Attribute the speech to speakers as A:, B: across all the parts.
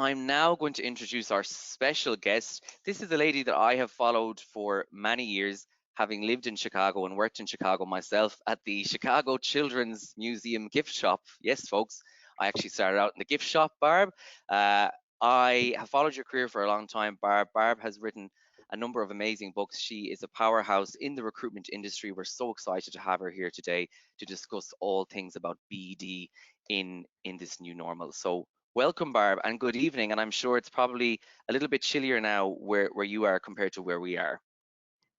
A: I'm now going to introduce our special guest. This is a lady that I have followed for many years, having lived in Chicago and worked in Chicago myself at the Chicago Children's Museum gift shop. Yes, folks, I actually started out in the gift shop, Barb. I have followed your career for a long time, Barb. Barb has written a number of amazing books. She is a powerhouse in the recruitment industry. We're so excited to have her here today to discuss all things about BD in this new normal. So welcome, Barb, and good evening. And I'm sure it's probably a little bit chillier now where you are compared to where we are.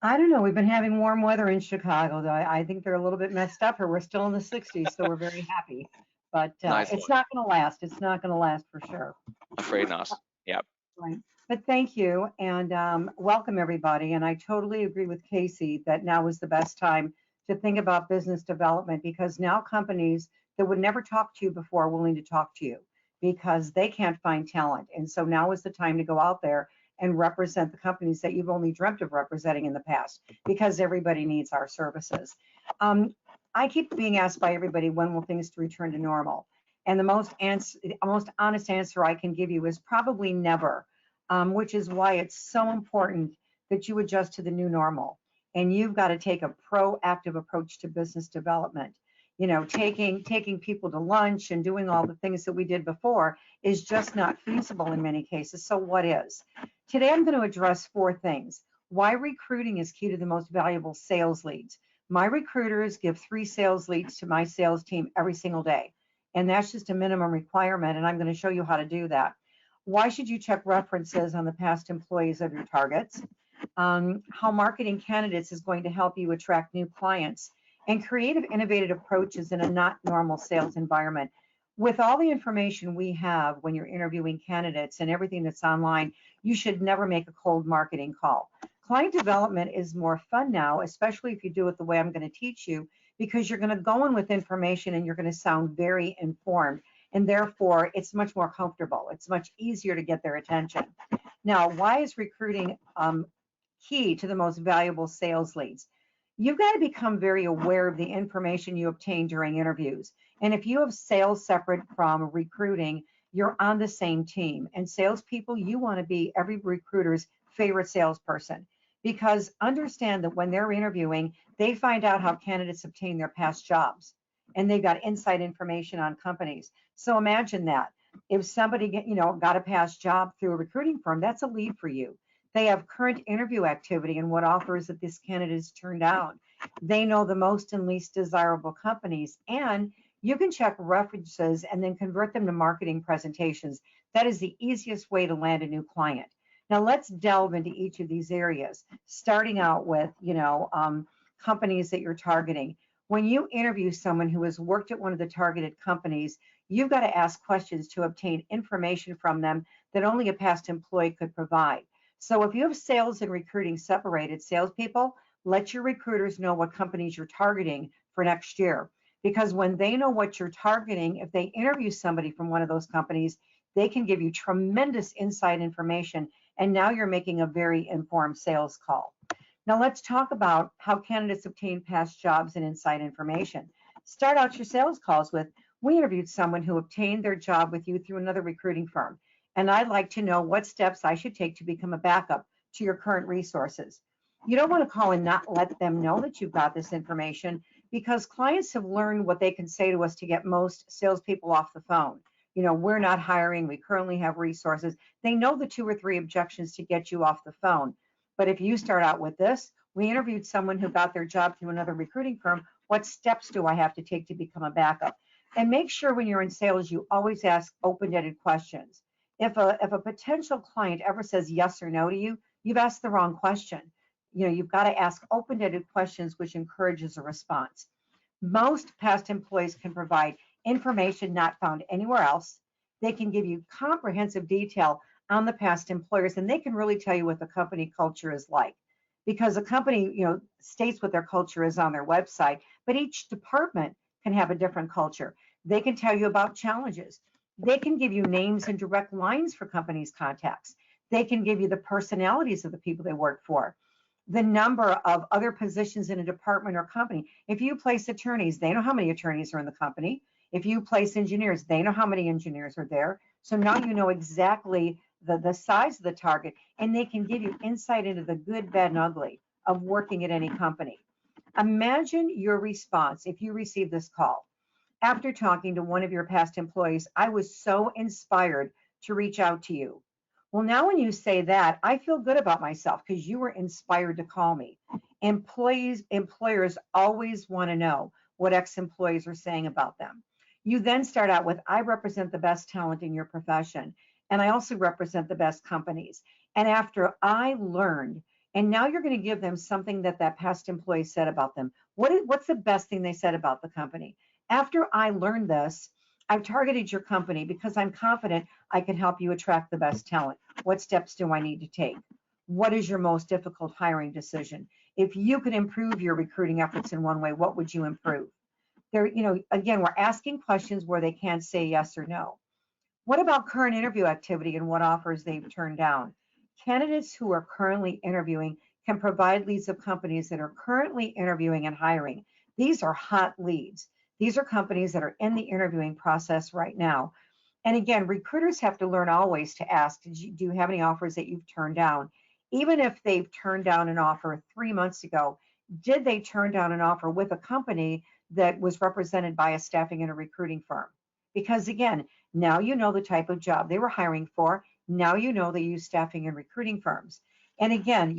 B: I don't know. We've been having warm weather in Chicago, though. I think they're a little bit messed up here. We're still in the 60s, so we're very happy. But
A: Nice
B: it's
A: one.
B: not going to last. It's not going to last for sure.
A: Afraid not. Yeah.
B: Right. But thank you and welcome everybody. And I totally agree with Casey that now is the best time to think about business development because now companies that would never talk to you before are willing to talk to you because they can't find talent. And so now is the time to go out there and represent the companies that you've only dreamt of representing in the past because everybody needs our services. Um, I keep being asked by everybody when will things return to normal? And the most honest answer I can give you is probably never, which is why it's so important that you adjust to the new normal. And you've got to take a proactive approach to business development. You know, taking people to lunch and doing all the things that we did before is just not feasible in many cases. So what is? Today I'm going to address four things. Why recruiting is key to the most valuable sales leads. My recruiters give 3 sales leads to my sales team every single day. And that's just a minimum requirement. And I'm going to show you how to do that. Why should you check references on the past employees of your targets? How marketing candidates is going to help you attract new clients and creative, innovative approaches in a not normal sales environment. With all the information we have when you're interviewing candidates and everything that's online, you should never make a cold marketing call. Client development is more fun now, especially if you do it the way I'm going to teach you, because you're going to go in with information and you're going to sound very informed. And therefore, it's much more comfortable. It's much easier to get their attention. Now, why is recruiting key to the most valuable sales leads? You've got to become very aware of the information you obtain during interviews. And if you have sales separate from recruiting, you're on the same team. And salespeople, you want to be every recruiter's favorite salesperson because understand that when they're interviewing, they find out how candidates obtain their past jobs and they've got inside information on companies. So imagine that. If somebody got a past job through a recruiting firm, that's a lead for you. They have current interview activity and what offers that this candidate has turned down. They know the most and least desirable companies, and you can check references and then convert them to marketing presentations. That is the easiest way to land a new client. Now let's delve into each of these areas, starting out with, companies that you're targeting. When you interview someone who has worked at one of the targeted companies, you've got to ask questions to obtain information from them that only a past employee could provide. So if you have sales and recruiting separated, salespeople, let your recruiters know what companies you're targeting for next year. Because when they know what you're targeting, if they interview somebody from one of those companies, they can give you tremendous inside information. And now you're making a very informed sales call. Now let's talk about how candidates obtain past jobs and inside information. Start out your sales calls with, we interviewed someone who obtained their job with you through another recruiting firm. And I'd like to know what steps I should take to become a backup to your current resources. You don't want to call and not let them know that you've got this information because clients have learned what they can say to us to get most salespeople off the phone. We're not hiring, we currently have resources. They know the 2 or 3 objections to get you off the phone. But if you start out with this, we interviewed someone who got their job through another recruiting firm. What steps do I have to take to become a backup? And make sure when you're in sales, you always ask open-ended questions. If a potential client ever says yes or no to you, you've asked the wrong question. You've got to ask open-ended questions, which encourages a response. Most past employees can provide information not found anywhere else. They can give you comprehensive detail on the past employers, and they can really tell you what the company culture is like. Because a company, states what their culture is on their website, but each department can have a different culture. They can tell you about challenges. They can give you names and direct lines for companies' contacts. They can give you the personalities of the people they work for, the number of other positions in a department or company. If you place attorneys, they know how many attorneys are in the company. If you place engineers, they know how many engineers are there. So now you know exactly the size of the target, and they can give you insight into the good, bad, and ugly of working at any company. Imagine your response if you receive this call. After talking to one of your past employees, I was so inspired to reach out to you. Well, now when you say that, I feel good about myself because you were inspired to call me. Employers always want to know what ex-employees are saying about them. You then start out with, I represent the best talent in your profession, and I also represent the best companies. And after I learned, and now you're going to give them something that that past employee said about them. What's the best thing they said about the company? After I learned this, I've targeted your company because I'm confident I can help you attract the best talent. What steps do I need to take? What is your most difficult hiring decision? If you could improve your recruiting efforts in one way, what would you improve? There, again, we're asking questions where they can't say yes or no. What about current interview activity and what offers they've turned down? Candidates who are currently interviewing can provide leads of companies that are currently interviewing and hiring. These are hot leads. These are companies that are in the interviewing process right now. And again, recruiters have to learn always to ask, do you have any offers that you've turned down? Even if they've turned down an offer 3 months ago, did they turn down an offer with a company that was represented by a staffing and a recruiting firm? Because again, now you know the type of job they were hiring for. Now you know they use staffing and recruiting firms. And again,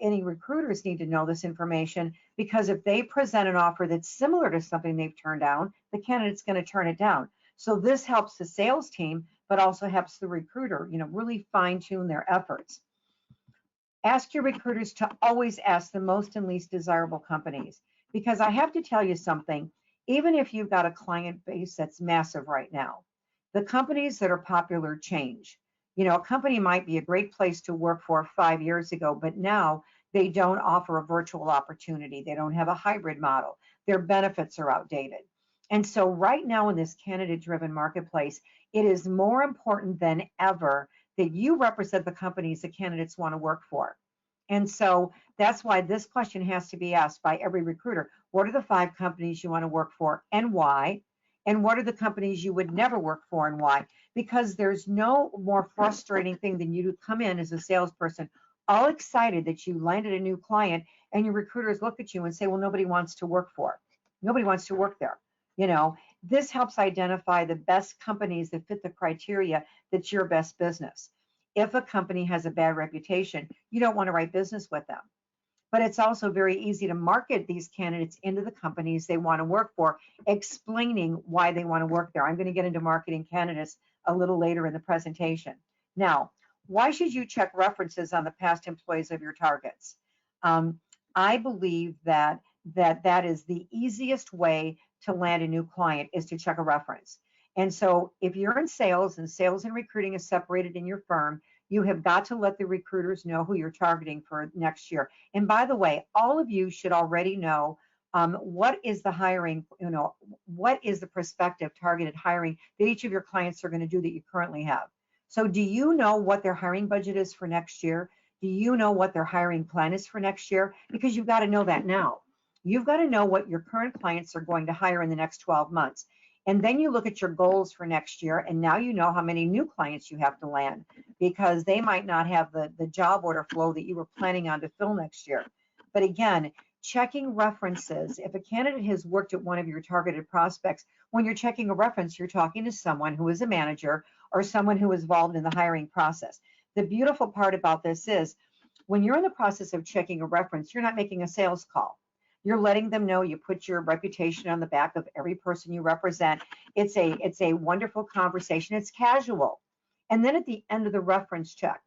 B: any recruiters need to know this information because if they present an offer that's similar to something they've turned down, the candidate's going to turn it down. So this helps the sales team, but also helps the recruiter, really fine tune their efforts. Ask your recruiters to always ask the most and least desirable companies, because I have to tell you something, even if you've got a client base that's massive right now, the companies that are popular change. A company might be a great place to work for 5 years ago, but now they don't offer a virtual opportunity. They don't have a hybrid model. Their benefits are outdated. And so right now in this candidate-driven marketplace, it is more important than ever that you represent the companies the candidates want to work for. And so that's why this question has to be asked by every recruiter. What are the 5 companies you want to work for and why? And what are the companies you would never work for and why? Because there's no more frustrating thing than you to come in as a salesperson, all excited that you landed a new client, and your recruiters look at you and say, well, nobody wants to work for. Nobody wants to work there. This helps identify the best companies that fit the criteria that's your best business. If a company has a bad reputation, you don't want to write business with them. But it's also very easy to market these candidates into the companies they want to work for, explaining why they want to work there. I'm going to get into marketing candidates a little later in the presentation. Now, why should you check references on the past employees of your targets? I believe that is the easiest way to land a new client is to check a reference. And so if you're in sales and sales and recruiting is separated in your firm, you have got to let the recruiters know who you're targeting for next year. And by the way, all of you should already know what is the hiring, what is the prospective targeted hiring that each of your clients are going to do that you currently have. So do you know what their hiring budget is for next year? Do you know what their hiring plan is for next year? Because you've got to know that now. You've got to know what your current clients are going to hire in the next 12 months. And then you look at your goals for next year, and now you know how many new clients you have to land because they might not have the job order flow that you were planning on to fill next year. But again, checking references, if a candidate has worked at one of your targeted prospects, when you're checking a reference, you're talking to someone who is a manager or someone who is involved in the hiring process. The beautiful part about this is when you're in the process of checking a reference, you're not making a sales call. You're letting them know you put your reputation on the back of every person you represent. It's a wonderful conversation. It's casual. And then at the end of the reference check,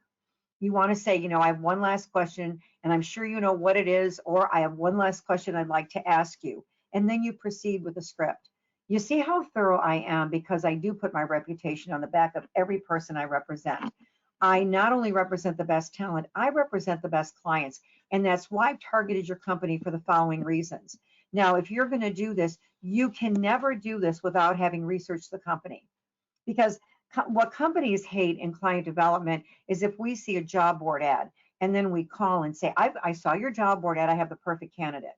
B: you want to say, I have one last question, and I'm sure you know what it is, or I have one last question I'd like to ask you. And then you proceed with the script. You see how thorough I am because I do put my reputation on the back of every person I represent. I not only represent the best talent, I represent the best clients. And that's why I've targeted your company for the following reasons. Now, if you're going to do this, you can never do this without having researched the company. Because what companies hate in client development is if we see a job board ad and then we call and say, I saw your job board ad, I have the perfect candidate.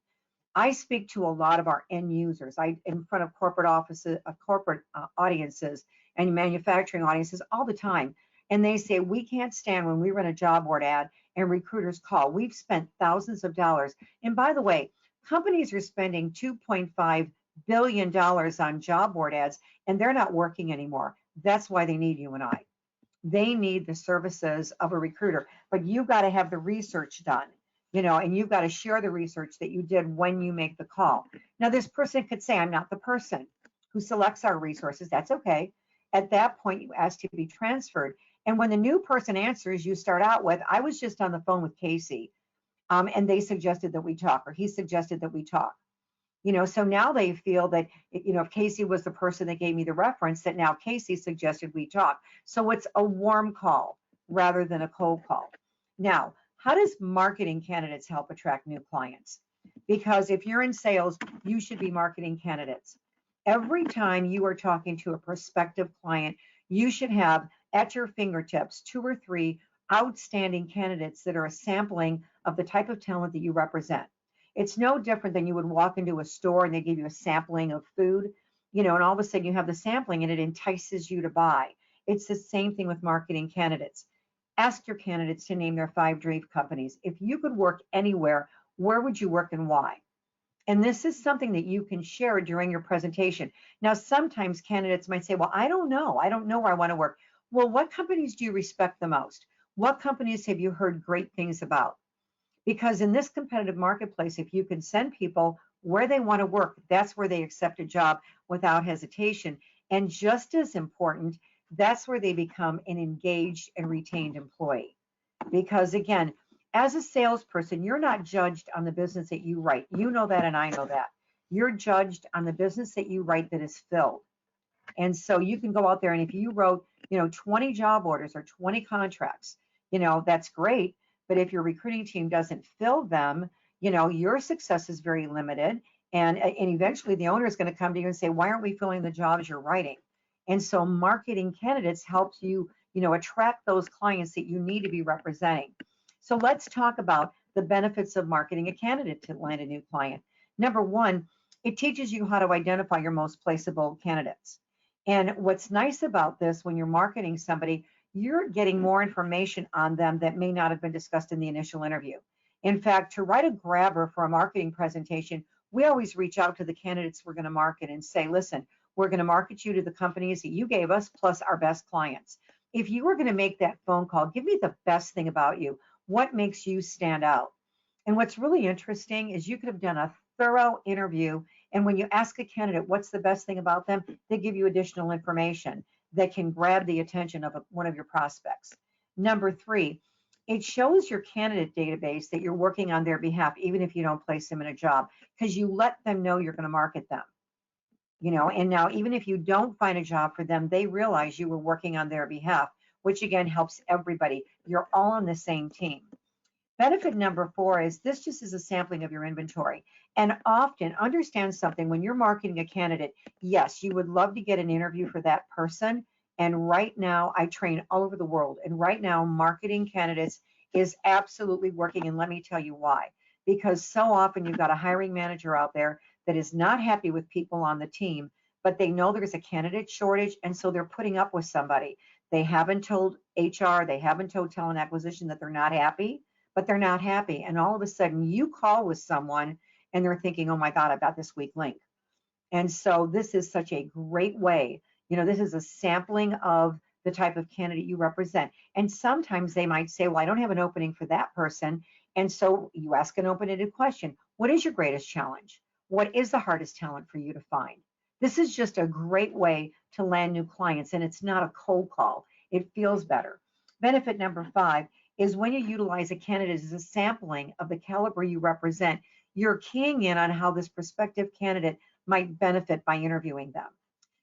B: I speak to a lot of our end users in front of corporate offices, corporate audiences, and manufacturing audiences all the time. And they say, we can't stand when we run a job board ad and recruiters call. We've spent thousands of dollars. And by the way, companies are spending $2.5 billion on job board ads, and they're not working anymore. That's why they need you and I. They need the services of a recruiter, but you've got to have the research done, and you've got to share the research that you did when you make the call. Now, this person could say, I'm not the person who selects our resources. That's okay. At that point, you ask to be transferred. And when the new person answers, you start out with, I was just on the phone with Casey, and they suggested that we talk, or he suggested that we talk. So now they feel that, if Casey was the person that gave me the reference, that now Casey suggested we talk. So it's a warm call rather than a cold call. Now, how does marketing candidates help attract new clients? Because if you're in sales, you should be marketing candidates. Every time you are talking to a prospective client, you should have at your fingertips 2 or 3 outstanding candidates that are a sampling of the type of talent that you represent. It's no different than you would walk into a store and they give you a sampling of food, and all of a sudden you have the sampling and it entices you to buy. It's the same thing with marketing candidates. Ask your candidates to name their 5 dream companies. If you could work anywhere, where would you work and why? And this is something that you can share during your presentation. Now, sometimes candidates might say, well, I don't know where I want to work. Well, what companies do you respect the most? What companies have you heard great things about? Because in this competitive marketplace, if you can send people where they want to work, that's where they accept a job without hesitation. And just as important, that's where they become an engaged and retained employee. Because again, as a salesperson, you're not judged on the business that you write. You know that, and I know that. You're judged on the business that you write that is filled. And so you can go out there, and if you wrote, 20 job orders or 20 contracts, that's great. But if your recruiting team doesn't fill them, your success is very limited. And eventually the owner is going to come to you and say, why aren't we filling the jobs you're writing? And so marketing candidates helps you, attract those clients that you need to be representing. So let's talk about the benefits of marketing a candidate to land a new client. Number one, it teaches you how to identify your most placeable candidates. And what's nice about this, when you're marketing somebody, you're getting more information on them that may not have been discussed in the initial interview. In fact, to write a grabber for a marketing presentation, we always reach out to the candidates we're going to market and say, listen, we're going to market you to the companies that you gave us plus our best clients. If you were going to make that phone call, give me the best thing about you. What makes you stand out? And what's really interesting is you could have done a thorough interview, and when you ask a candidate what's the best thing about them, they give you additional information that can grab the attention of one of your prospects. Number 3, it shows your candidate database that you're working on their behalf, even if you don't place them in a job, because you let them know you're going to market them. And now even if you don't find a job for them, they realize you were working on their behalf, which again helps everybody. You're all on the same team. Benefit number 4 is this just is a sampling of your inventory. And often understand something, when you're marketing a candidate, yes, you would love to get an interview for that person. And right now I train all over the world. And right now marketing candidates is absolutely working. And let me tell you why. Because so often you've got a hiring manager out there that is not happy with people on the team, but they know there's a candidate shortage. And so they're putting up with somebody. They haven't told HR, they haven't told talent acquisition that they're not happy, but they're not happy. And all of a sudden you call with someone and they're thinking, oh my God, I've got this weak link. And so this is such a great way. This is a sampling of the type of candidate you represent. And sometimes they might say, well, I don't have an opening for that person. And so you ask an open-ended question. What is your greatest challenge? What is the hardest talent for you to find? This is just a great way to land new clients, and it's not a cold call. It feels better. Benefit number 5 is when you utilize a candidate as a sampling of the caliber you represent, you're keying in on how this prospective candidate might benefit by interviewing them.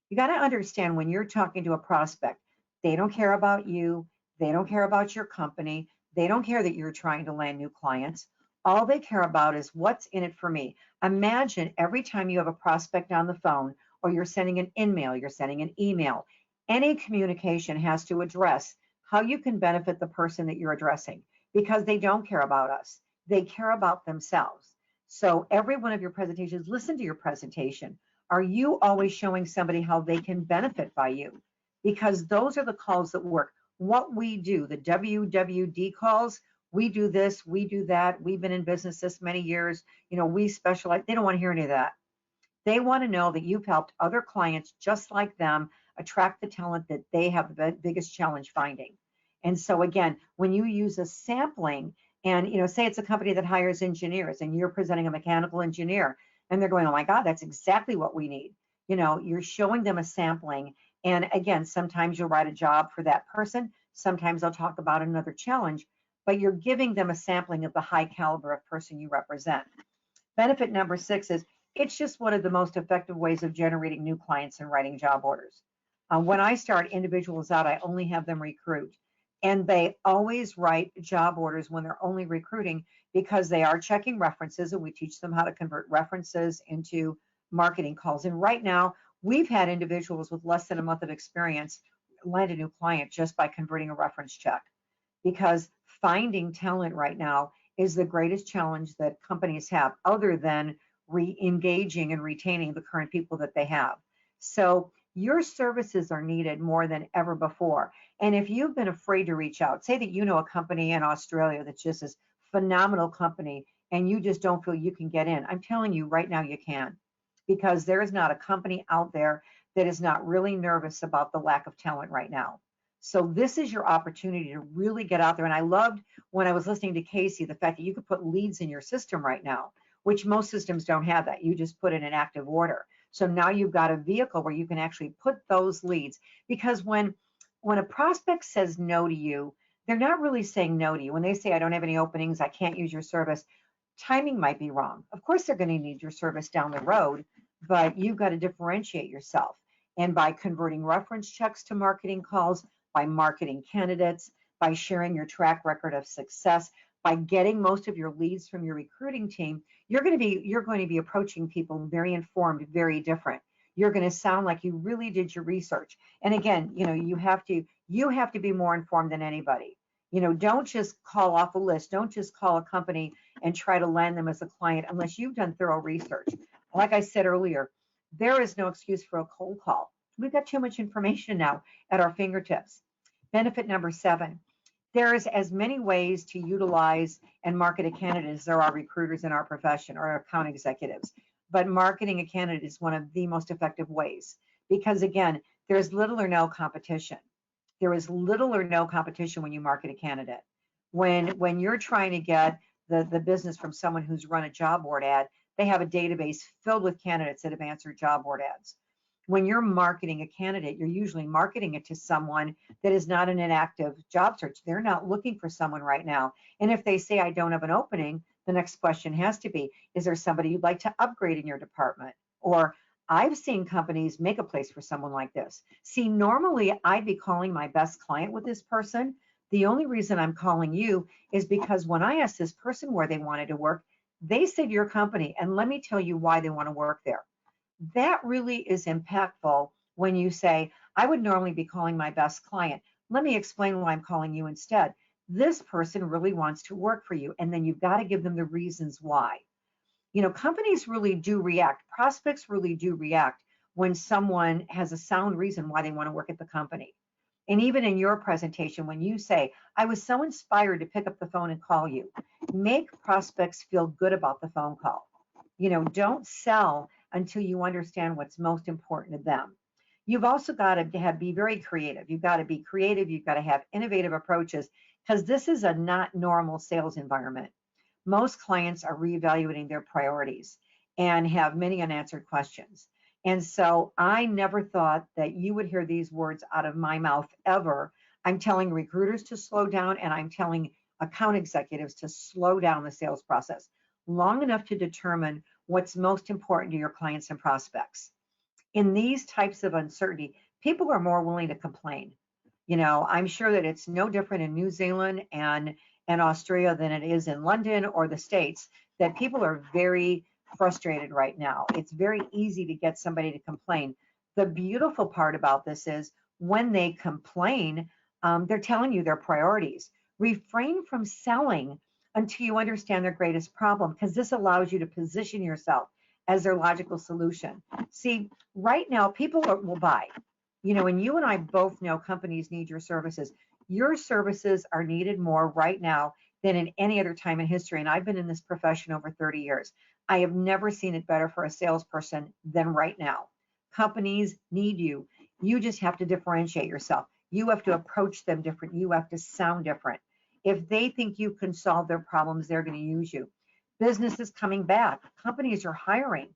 B: You got to understand, when you're talking to a prospect, they don't care about you. They don't care about your company. They don't care that you're trying to land new clients. All they care about is what's in it for me. Imagine every time you have a prospect on the phone, or you're sending an in-mail, you're sending an email, any communication has to address how you can benefit the person that you're addressing, because they don't care about us. They care about themselves. So every one of your presentations, listen to your presentation. Are you always showing somebody how they can benefit by you? because those are the calls that work. What we do, the WWD calls, we do this, we do that, we've been in business this many years, we specialize. They don't want to hear any of that. They want to know that you've helped other clients just like them attract the talent that they have the biggest challenge finding. And so again, when you use a sampling and say it's a company that hires engineers and you're presenting a mechanical engineer and they're going, oh my God, that's exactly what we need. You're showing them a sampling. And again, sometimes you'll write a job for that person. Sometimes I'll talk about another challenge, but you're giving them a sampling of the high caliber of person you represent. Benefit number 6 is it's just one of the most effective ways of generating new clients and writing job orders. When I start individuals out, I only have them recruit. And they always write job orders when they're only recruiting because they are checking references, and we teach them how to convert references into marketing calls. And right now, we've had individuals with less than a month of experience land a new client just by converting a reference check, because finding talent right now is the greatest challenge that companies have, other than re-engaging and retaining the current people that they have. So your services are needed more than ever before. And if you've been afraid to reach out, say that you know a company in Australia that's just this phenomenal company and you just don't feel you can get in, I'm telling you right now you can, because there is not a company out there that is not really nervous about the lack of talent right now. So this is your opportunity to really get out there. And I loved when I was listening to Casey, the fact that you could put leads in your system right now, which most systems don't have that. You just put in an active order. So now you've got a vehicle where you can actually put those leads, because when a prospect says no to you, they're not really saying no to you. When they say, I don't have any openings, I can't use your service, timing might be wrong. Of course, they're going to need your service down the road, but you've got to differentiate yourself. And by converting reference checks to marketing calls, by marketing candidates, by sharing your track record of success, by getting most of your leads from your recruiting team, you're going to be approaching people very informed, very different. You're going to sound like you really did your research. And again, you have to be more informed than anybody. Don't just call off a list. Don't just call a company and try to land them as a client unless you've done thorough research. Like I said earlier, there is no excuse for a cold call. We've got too much information now at our fingertips. Benefit number 7. There's as many ways to utilize and market a candidate as there are recruiters in our profession or account executives. But marketing a candidate is one of the most effective ways, because again, there's little or no competition. There is little or no competition when you market a candidate. When you're trying to get the business from someone who's run a job board ad, they have a database filled with candidates that have answered job board ads. When you're marketing a candidate, you're usually marketing it to someone that is not in an active job search. They're not looking for someone right now. And if they say, I don't have an opening, the next question has to be, is there somebody you'd like to upgrade in your department? Or I've seen companies make a place for someone like this. See, normally I'd be calling my best client with this person. The only reason I'm calling you is because when I asked this person where they wanted to work, they said your company, and let me tell you why they want to work there. That really is impactful when you say, I would normally be calling my best client. Let me explain why I'm calling you instead. This person really wants to work for you. And then you've got to give them the reasons why. Companies really do react. Prospects really do react when someone has a sound reason why they want to work at the company. And even in your presentation, when you say, I was so inspired to pick up the phone and call you, make prospects feel good about the phone call. Don't sell until you understand what's most important to them. You've also got to be very creative. You've got to be creative. You've got to have innovative approaches, because this is a not normal sales environment. Most clients are reevaluating their priorities and have many unanswered questions. And so I never thought that you would hear these words out of my mouth ever. I'm telling recruiters to slow down, and I'm telling account executives to slow down the sales process long enough to determine what's most important to your clients and prospects. In these types of uncertainty, people are more willing to complain. I'm sure that it's no different in New Zealand and Australia than it is in London or the States, that people are very frustrated right now. It's very easy to get somebody to complain. The beautiful part about this is when they complain, they're telling you their priorities. Refrain from selling until you understand their greatest problem, because this allows you to position yourself as their logical solution. See, right now, people will buy. And you and I both know companies need your services. Your services are needed more right now than in any other time in history. And I've been in this profession over 30 years. I have never seen it better for a salesperson than right now. Companies need you. You just have to differentiate yourself. You have to approach them different. You have to sound different. If they think you can solve their problems, they're going to use you. Business is coming back. Companies are hiring.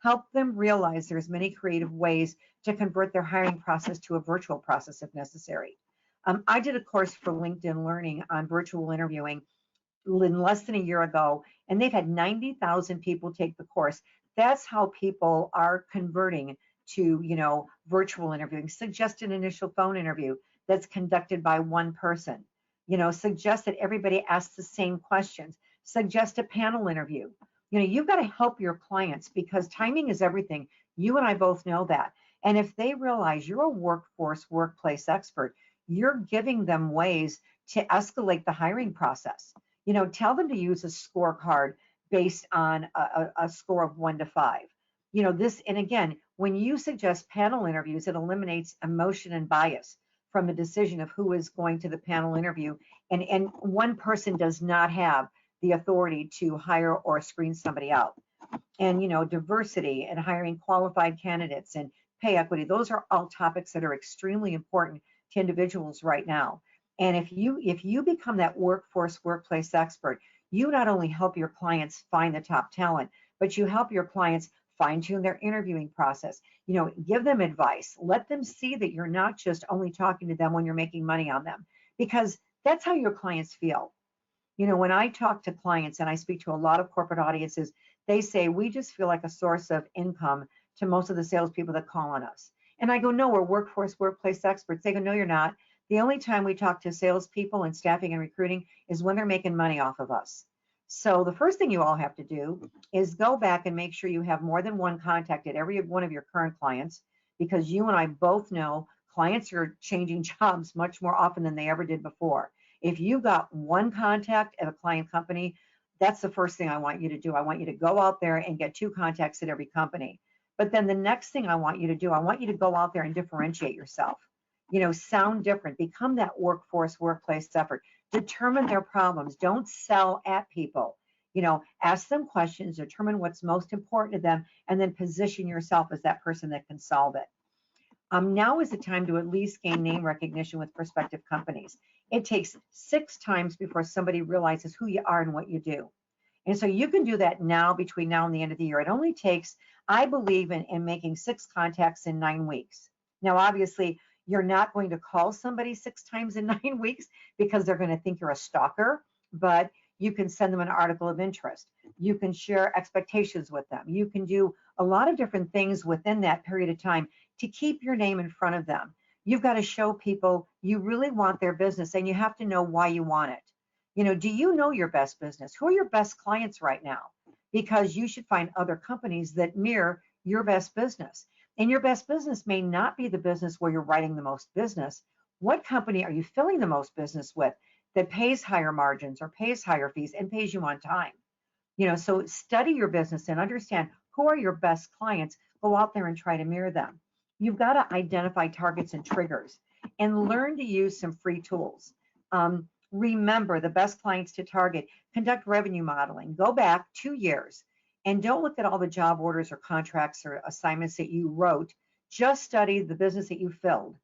B: Help them realize there's many creative ways to convert their hiring process to a virtual process if necessary. I did a course for LinkedIn Learning on virtual interviewing in less than a year ago, and they've had 90,000 people take the course. That's how people are converting to, virtual interviewing. Suggest an initial phone interview that's conducted by one person. Suggest that everybody asks the same questions. Suggest a panel interview. You've got to help your clients because timing is everything. You and I both know that. And if they realize you're a workplace expert, you're giving them ways to escalate the hiring process. Tell them to use a scorecard based on a score of 1 to 5. And again, when you suggest panel interviews, it eliminates emotion and bias from the decision of who is going to the panel interview. And one person does not have the authority to hire or screen somebody out. And, diversity and hiring qualified candidates and pay equity, those are all topics that are extremely important to individuals right now. And if you become that workplace expert, you not only help your clients find the top talent, but you help your clients fine tune their interviewing process. Give them advice. Let them see that you're not just only talking to them when you're making money on them, because that's how your clients feel. When I talk to clients and I speak to a lot of corporate audiences, they say, we just feel like a source of income to most of the salespeople that call on us. And I go, no, we're workplace experts. They go, no, you're not. The only time we talk to salespeople and staffing and recruiting is when they're making money off of us. So the first thing you all have to do is go back and make sure you have more than one contact at every one of your current clients, because you and I both know clients are changing jobs much more often than they ever did before. If you've got one contact at a client company, that's the first thing I want you to do. I want you to go out there and get 2 contacts at every company. But then the next thing I want you to do, I want you to go out there and differentiate yourself. Sound different, become that workplace effort, determine their problems. Don't sell at people. Ask them questions, determine what's most important to them, and then position yourself as that person that can solve it. Now is the time to at least gain name recognition with prospective companies. It takes 6 times before somebody realizes who you are and what you do. And so you can do that now, between now and the end of the year. It only takes, I believe in making 6 contacts in 9 weeks. Now, obviously, you're not going to call somebody 6 times in 9 weeks because they're going to think you're a stalker, but you can send them an article of interest. You can share expectations with them. You can do a lot of different things within that period of time to keep your name in front of them. You've got to show people you really want their business, and you have to know why you want it. Do you know your best business? Who are your best clients right now? Because you should find other companies that mirror your best business. And your best business may not be the business where you're writing the most business. What company are you filling the most business with that pays higher margins or pays higher fees and pays you on time? So study your business and understand who are your best clients. Go out there and try to mirror them. You've got to identify targets and triggers and learn to use some free tools. Remember the best clients to target. Conduct revenue modeling. Go back 2 years and don't look at all the job orders or contracts or assignments that you wrote. Just study the business that you filled.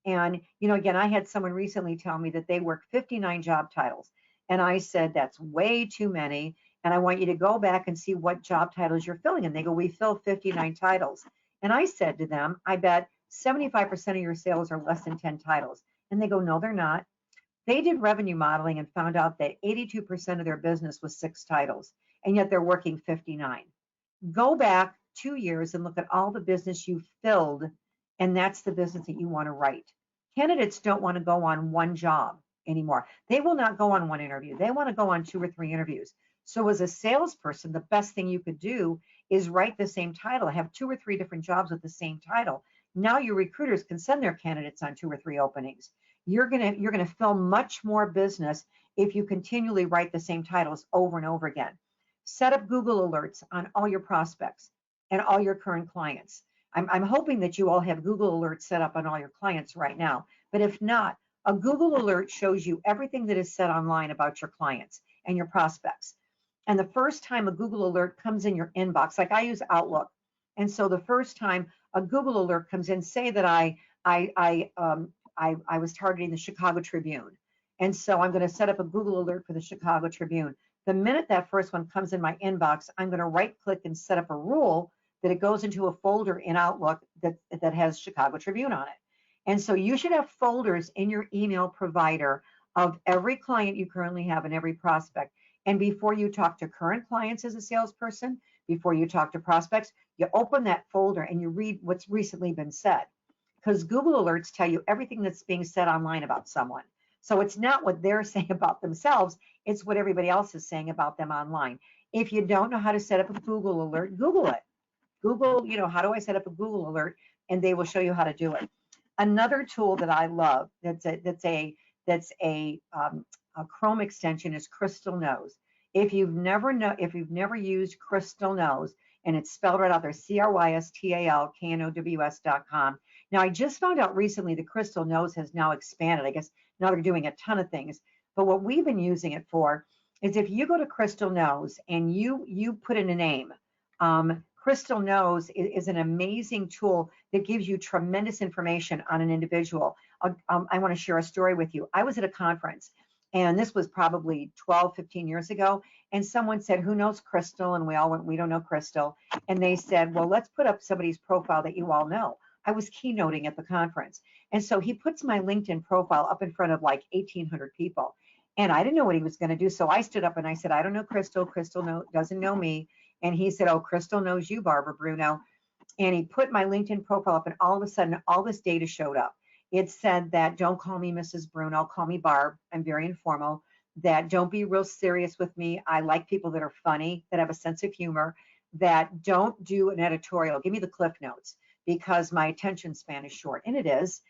B: And, again, I had someone recently tell me that they work 59 job titles. And I said, that's way too many. And I want you to go back and see what job titles you're filling. And they go, we fill 59 titles. And I said to them, I bet 75% of your sales are less than 10 titles. And they go, no, they're not. They did revenue modeling and found out that 82% of their business was 6 titles, and yet they're working 59. Go back 2 years and look at all the business you filled, and that's the business that you want to write. Candidates don't want to go on one job anymore. They will not go on one interview. They want to go on 2 or 3 interviews. So as a salesperson, the best thing you could do is write the same title, have 2 or 3 different jobs with the same title. Now your recruiters can send their candidates on 2 or 3 openings. You're gonna fill much more business if you continually write the same titles over and over again. Set up Google alerts on all your prospects and all your current clients. I'm hoping that you all have Google Alerts set up on all your clients right now. But if not, a Google Alert shows you everything that is said online about your clients and your prospects. And the first time a Google Alert comes in your inbox, like I use Outlook, and so the first time a Google Alert comes in, say that I was targeting the Chicago Tribune, and so I'm going to set up a Google Alert for the Chicago Tribune. The minute that first one comes in my inbox, I'm going to right click and set up a rule that it goes into a folder in Outlook that has Chicago Tribune on it. And so you should have folders in your email provider of every client you currently have and every prospect. And before you talk to current clients as a salesperson, before you talk to prospects, you open that folder and you read what's recently been said. Because Google Alerts tell you everything that's being said online about someone. So it's not what they're saying about themselves, it's what everybody else is saying about them online. If you don't know how to set up a Google Alert, Google it. Google, how do I set up a Google Alert? And they will show you how to do it. Another tool that I love that's a Chrome extension is Crystal Knows. If you've never used Crystal Knows, and it's spelled right out there, crystalknows.com. Now, I just found out recently that Crystal Knows has now expanded. I guess now they're doing a ton of things. But what we've been using it for is if you go to Crystal Knows and you put in a name, Crystal Knows is an amazing tool that gives you tremendous information on an individual. I want to share a story with you. I was at a conference, and this was probably 12, 15 years ago, and someone said, who knows Crystal? And we all went, we don't know Crystal. And they said, well, let's put up somebody's profile that you all know. I was keynoting at the conference. And so he puts my LinkedIn profile up in front of like 1,800 people. And I didn't know what he was going to do. So I stood up and I said, I don't know Crystal. Crystal doesn't know me. And he said, oh, Crystal knows you, Barbara Bruno. And he put my LinkedIn profile up, and all of a sudden, all this data showed up. It said that don't call me Mrs. Bruno, call me Barb. I'm very informal. That don't be real serious with me. I like people that are funny, that have a sense of humor, that don't do an editorial. Give me the cliff notes because my attention span is short. And it is.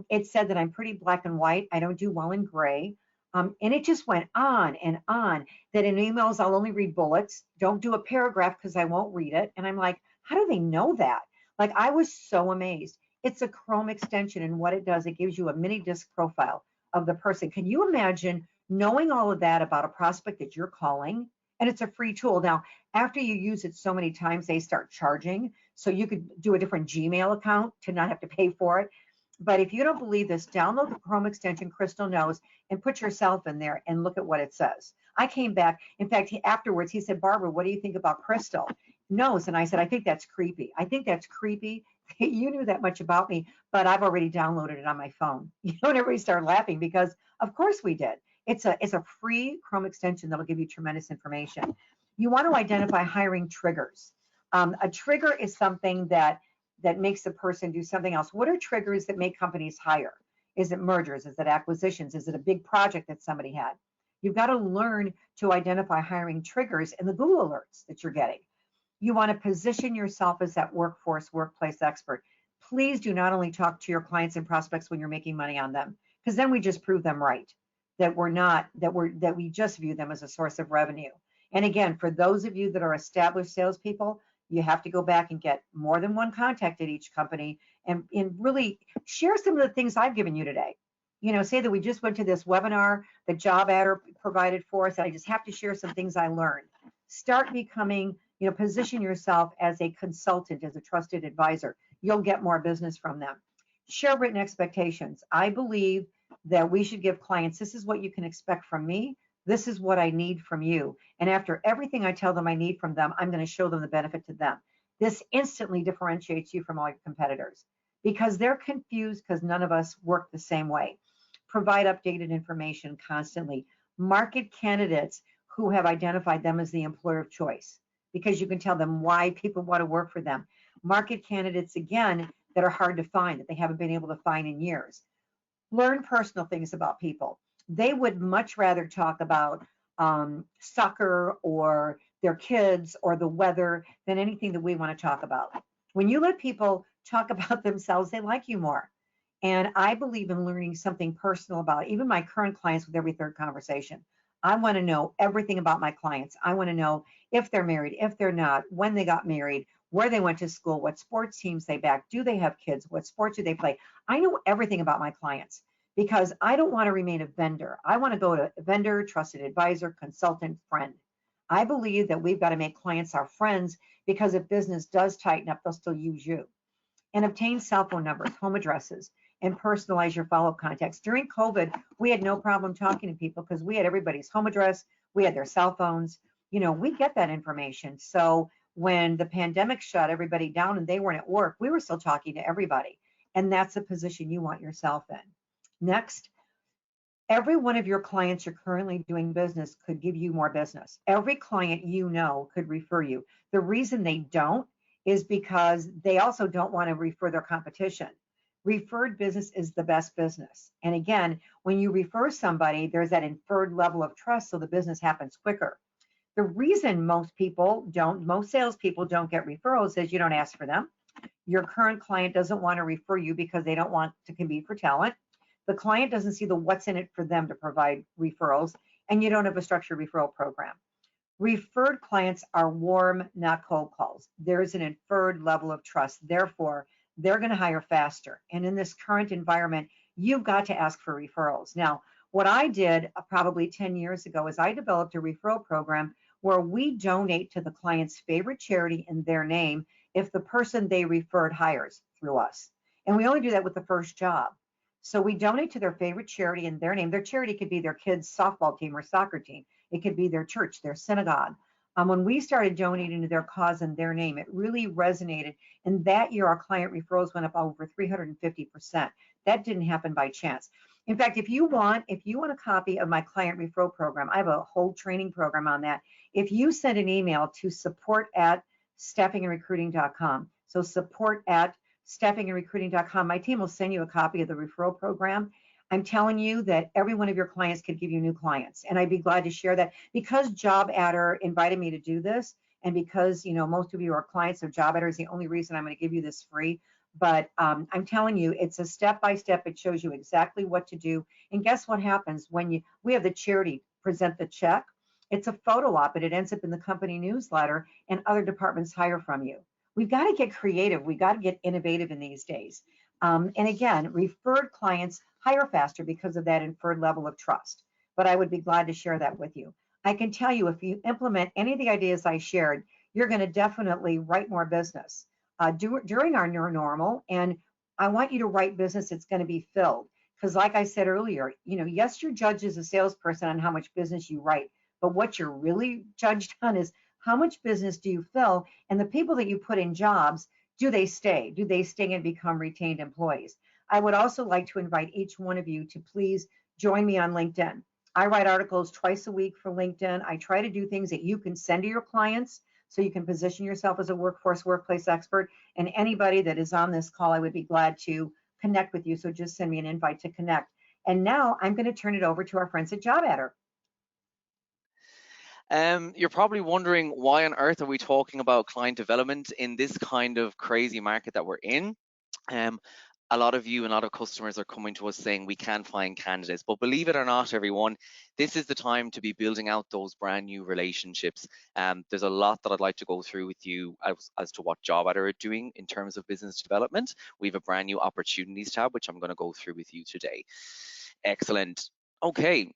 B: It said that I'm pretty black and white. I don't do well in gray. And it just went on and on, that in emails, I'll only read bullets. Don't do a paragraph because I won't read it. And I'm like, how do they know that? Like, I was so amazed. It's a Chrome extension, and what it does, it gives you a mini disc profile of the person. Can you imagine knowing all of that about a prospect that you're calling? And it's a free tool. Now, after you use it so many times, they start charging. So you could do a different Gmail account to not have to pay for it. But if you don't believe this, download the Chrome extension, Crystal Knows, and put yourself in there and look at what it says. I came back. In fact, afterwards, he said, Barbara, what do you think about Crystal Knows? And I said, I think that's creepy. I think that's creepy. You knew that much about me, but I've already downloaded it on my phone. And everybody started laughing because, of course, we did. It's a free Chrome extension that'll give you tremendous information. You want to identify hiring triggers. A trigger is something that makes a person do something else. What are triggers that make companies hire? Is it mergers? Is it acquisitions? Is it a big project that somebody had? You've got to learn to identify hiring triggers in the Google alerts that you're getting. You want to position yourself as that workplace expert. Please do not only talk to your clients and prospects when you're making money on them, because then we just prove them right, that we just view them as a source of revenue. And again, for those of you that are established salespeople, you have to go back and get more than one contact at each company and really share some of the things I've given you today. Say that we just went to this webinar that JobAdder provided for us, and I just have to share some things I learned. Start becoming, position yourself as a consultant, as a trusted advisor. You'll get more business from them. Share written expectations. I believe that we should give clients, this is what you can expect from me. This is what I need from you. And after everything I tell them I need from them, I'm going to show them the benefit to them. This instantly differentiates you from all your competitors because they're confused because none of us work the same way. Provide updated information constantly. Market candidates who have identified them as the employer of choice because you can tell them why people want to work for them. Market candidates, again, that are hard to find, that they haven't been able to find in years. Learn personal things about people. They would much rather talk about soccer or their kids or the weather than anything that we want to talk about. When you let people talk about themselves, they like you more. And I believe in learning something personal about even my current clients with every third conversation. I want to know everything about my clients. I want to know if they're married, if they're not, when they got married, where they went to school, what sports teams they back, do they have kids, what sports do they play. I know everything about my clients because I don't want to remain a vendor. I want to go to a vendor, trusted advisor, consultant, friend. I believe that we've got to make clients our friends because if business does tighten up, they'll still use you. And obtain cell phone numbers, home addresses, and personalize your follow-up contacts. During COVID, we had no problem talking to people because we had everybody's home address, we had their cell phones. You know, we get that information. So when the pandemic shut everybody down and they weren't at work, we were still talking to everybody. And that's a position you want yourself in. Next, every one of your clients you're currently doing business could give you more business. Every client you know could refer you. The reason they don't is because they also don't want to refer their competition. Referred business is the best business. And again, when you refer somebody, there's that inferred level of trust, so the business happens quicker. The reason most salespeople don't get referrals is you don't ask for them. Your current client doesn't want to refer you because they don't want to compete for talent. The client doesn't see the what's in it for them to provide referrals, and you don't have a structured referral program. Referred clients are warm, not cold calls. There's an inferred level of trust. Therefore, they're going to hire faster. And in this current environment, you've got to ask for referrals. Now, what I did probably 10 years ago is I developed a referral program where we donate to the client's favorite charity in their name if the person they referred hires through us. And we only do that with the first job. So we donate to their favorite charity in their name. Their charity could be their kids' softball team or soccer team. It could be their church, their synagogue. When we started donating to their cause in their name, it really resonated. And that year, our client referrals went up over 350%. That didn't happen by chance. In fact, if you want a copy of my client referral program, I have a whole training program on that. If you send an email to support@staffingandrecruiting.com, so support@staffingandrecruiting.com, my team will send you a copy of the referral program. I'm telling you that every one of your clients could give you new clients, and I'd be glad to share that. Because JobAdder invited me to do this, and because most of you are clients of JobAdder is the only reason I'm going to give you this free. But I'm telling you, it's a step-by-step. It shows you exactly what to do. And guess what happens when we have the charity present the check? It's a photo op, and it ends up in the company newsletter, and other departments hire from you. We've got to get creative. We've got to get innovative in these days. And again, referred clients hire faster because of that inferred level of trust. But I would be glad to share that with you. I can tell you, if you implement any of the ideas I shared, you're going to definitely write more business during our new normal. And I want you to write business that's going to be filled. Because like I said earlier, yes, you're judged as a salesperson on how much business you write. But what you're really judged on is how much business do you fill, and the people that you put in jobs, do they stay? Do they stay and become retained employees? I would also like to invite each one of you to please join me on LinkedIn. I write articles twice a week for LinkedIn. I try to do things that you can send to your clients so you can position yourself as a workplace expert. And anybody that is on this call, I would be glad to connect with you. So just send me an invite to connect. And now I'm going to turn it over to our friends at JobAdder.
A: You're probably wondering, why on earth are we talking about client development in this kind of crazy market that we're in? A lot of you and a lot of customers are coming to us saying we can't find candidates, but believe it or not, everyone, this is the time to be building out those brand new relationships. There's a lot that I'd like to go through with you as to what JobAdder are doing in terms of business development. We have a brand new opportunities tab, which I'm going to go through with you today. Excellent. Okay.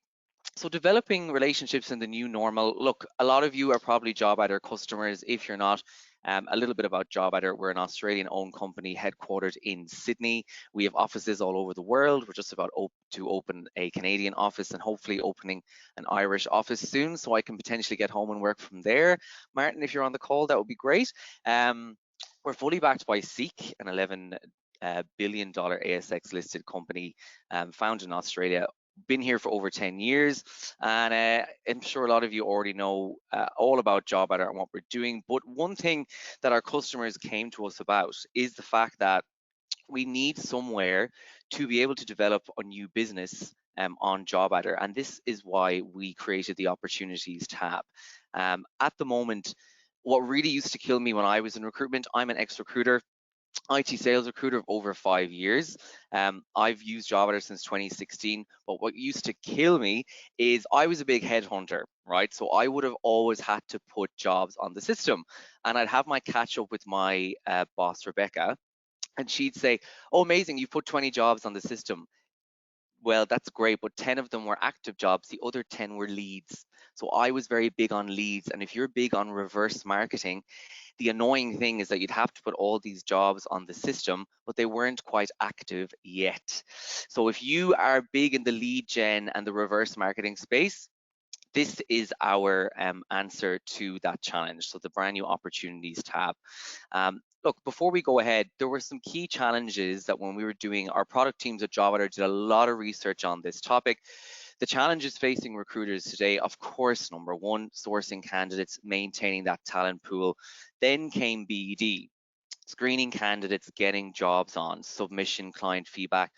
A: So developing relationships in the new normal. Look, a lot of you are probably JobAdder customers. If you're not, a little bit about JobAdder. We're an Australian-owned company headquartered in Sydney. We have offices all over the world. We're just about to open a Canadian office and hopefully opening an Irish office soon, so I can potentially get home and work from there. Martin, if you're on the call, that would be great. We're fully backed by Seek, an $11 billion ASX listed company founded in Australia. Been here for over 10 years, and I'm sure a lot of you already know all about JobAdder and what we're doing. But one thing that our customers came to us about is the fact that we need somewhere to be able to develop a new business on JobAdder, and this is why we created the Opportunities tab. At the moment, what really used to kill me when I was in recruitment, I'm an ex-recruiter. IT sales recruiter of over 5 years. I've used JobAdder since 2016, but what used to kill me is I was a big headhunter, right? So I would have always had to put jobs on the system, and I'd have my catch up with my boss, Rebecca, and she'd say, "Oh, amazing, you put 20 jobs on the system." Well, that's great, but 10 of them were active jobs, the other 10 were leads. So I was very big on leads, and if you're big on reverse marketing, the annoying thing is that you'd have to put all these jobs on the system, but they weren't quite active yet. So if you are big in the lead gen and the reverse marketing space, this is our answer to that challenge. So the brand new opportunities tab. Look, before we go ahead, there were some key challenges that when we were doing, our product teams at JobAdder did a lot of research on this topic. The challenges facing recruiters today, of course, number one, sourcing candidates, maintaining that talent pool. Then came BD, screening candidates, getting jobs on, submission, client feedback,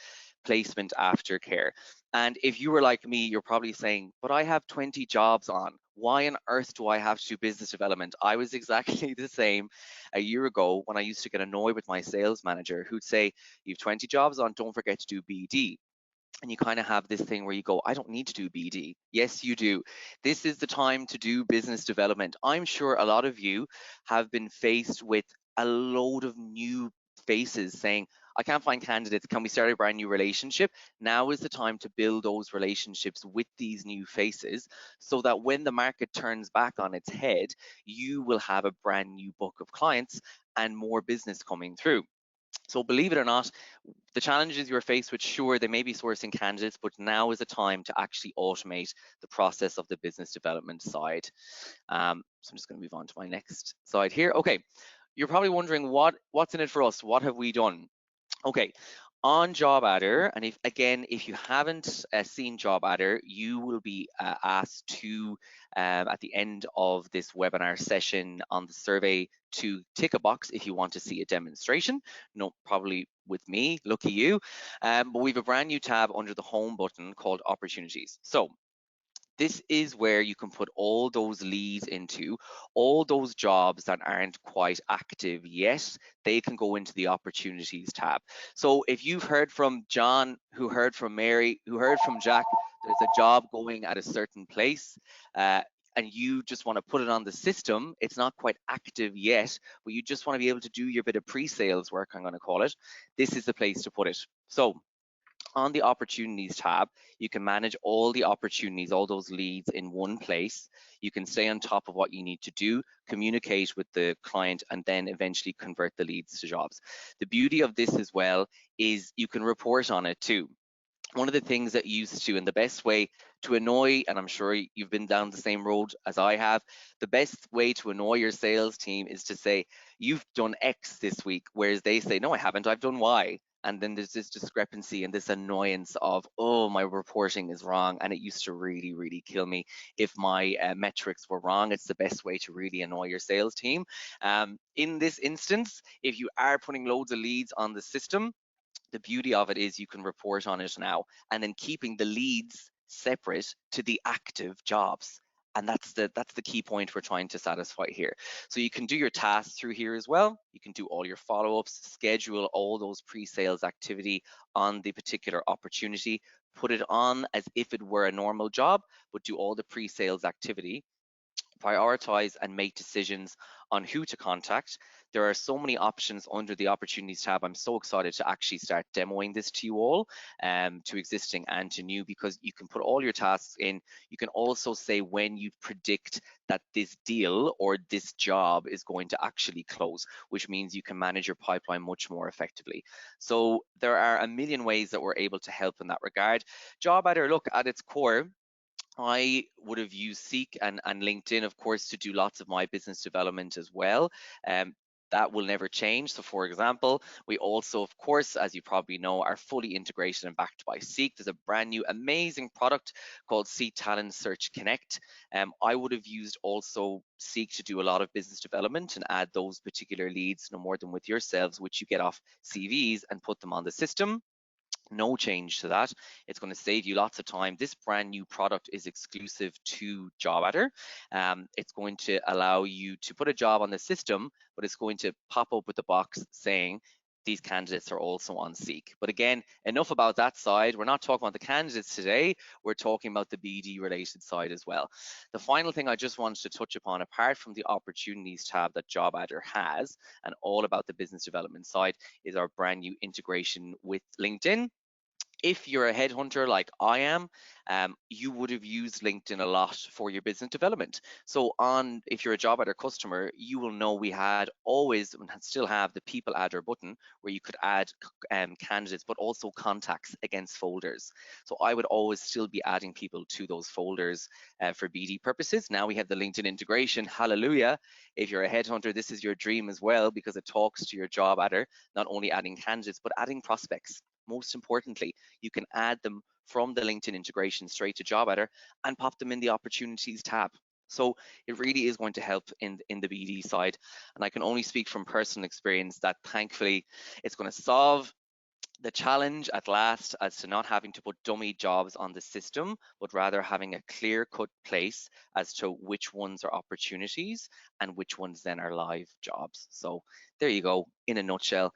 A: placement, aftercare. And if you were like me, you're probably saying, but I have 20 jobs on. Why on earth do I have to do business development? I was exactly the same a year ago when I used to get annoyed with my sales manager who'd say, you've 20 jobs on, don't forget to do BD. And you kind of have this thing where you go, I don't need to do BD. Yes, you do. This is the time to do business development. I'm sure a lot of you have been faced with a load of new faces saying, I can't find candidates. Can we start a brand new relationship? Now is the time to build those relationships with these new faces so that when the market turns back on its head, you will have a brand new book of clients and more business coming through. So believe it or not, the challenges you're faced with, sure, they may be sourcing candidates, but now is the time to actually automate the process of the business development side. So I'm just going to move on to my next slide here. Okay, you're probably wondering what's in it for us? What have we done? Okay, on JobAdder, and if you haven't seen JobAdder, you will be asked to, at the end of this webinar session on the survey, to tick a box if you want to see a demonstration. No, probably with me, lucky you. But we have a brand new tab under the home button called opportunities. So this is where you can put all those leads into, all those jobs that aren't quite active yet, they can go into the opportunities tab. So if you've heard from John, who heard from Mary, who heard from Jack, there's a job going at a certain place, and you just want to put it on the system, it's not quite active yet, but you just want to be able to do your bit of pre-sales work, I'm going to call it, this is the place to put it. So on the opportunities tab, you can manage all the opportunities, all those leads in one place. You can stay on top of what you need to do, communicate with the client, and then eventually convert the leads to jobs. The beauty of this as well is you can report on it too. One of the things that you used to, and the best way to annoy, and I'm sure you've been down the same road as I have, the best way to annoy your sales team is to say, you've done X this week, whereas they say, no, I haven't, I've done Y. And then there's this discrepancy and this annoyance of, oh, my reporting is wrong. And it used to really, really kill me if my metrics were wrong. It's the best way to really annoy your sales team. In this instance, if you are putting loads of leads on the system, the beauty of it is you can report on it now, and then keeping the leads separate to the active jobs. And that's the key point we're trying to satisfy here. So you can do your tasks through here as well. You can do all your follow-ups, schedule all those pre-sales activity on the particular opportunity, put it on as if it were a normal job, but do all the pre-sales activity, prioritize and make decisions on who to contact. There are so many options under the opportunities tab. I'm so excited to actually start demoing this to you all, to existing and to new, because you can put all your tasks in. You can also say when you predict that this deal or this job is going to actually close, which means you can manage your pipeline much more effectively. So there are a million ways that we're able to help in that regard. JobAdder, look, at its core, I would have used Seek and LinkedIn, of course, to do lots of my business development as well. That will never change. So for example, we also, of course, as you probably know, are fully integrated and backed by Seek. There's a brand new amazing product called Seek Talent Search Connect. I would have used also Seek to do a lot of business development and add those particular leads no more than with yourselves, which you get off CVs, and put them on the system. No change to that. It's going to save you lots of time. This brand new product is exclusive to JobAdder. It's going to allow you to put a job on the system, but it's going to pop up with the box saying, these candidates are also on Seek. But again, enough about that side. We're not talking about the candidates today. We're talking about the BD related side as well. The final thing I just wanted to touch upon, apart from the opportunities tab that JobAdder has and all about the business development side, is our brand new integration with LinkedIn. If you're a headhunter like I am, you would have used LinkedIn a lot for your business development. So if you're a job adder customer, you will know we had always and still have the people adder button where you could add candidates, but also contacts against folders. So I would always still be adding people to those folders for BD purposes. Now we have the LinkedIn integration. Hallelujah. If you're a headhunter, this is your dream as well, because it talks to your job adder, not only adding candidates, but adding prospects. Most importantly, you can add them from the LinkedIn integration straight to JobAdder and pop them in the opportunities tab. So it really is going to help in the BD side. And I can only speak from personal experience that thankfully it's going to solve the challenge at last as to not having to put dummy jobs on the system, but rather having a clear-cut place as to which ones are opportunities and which ones then are live jobs. So there you go, in a nutshell.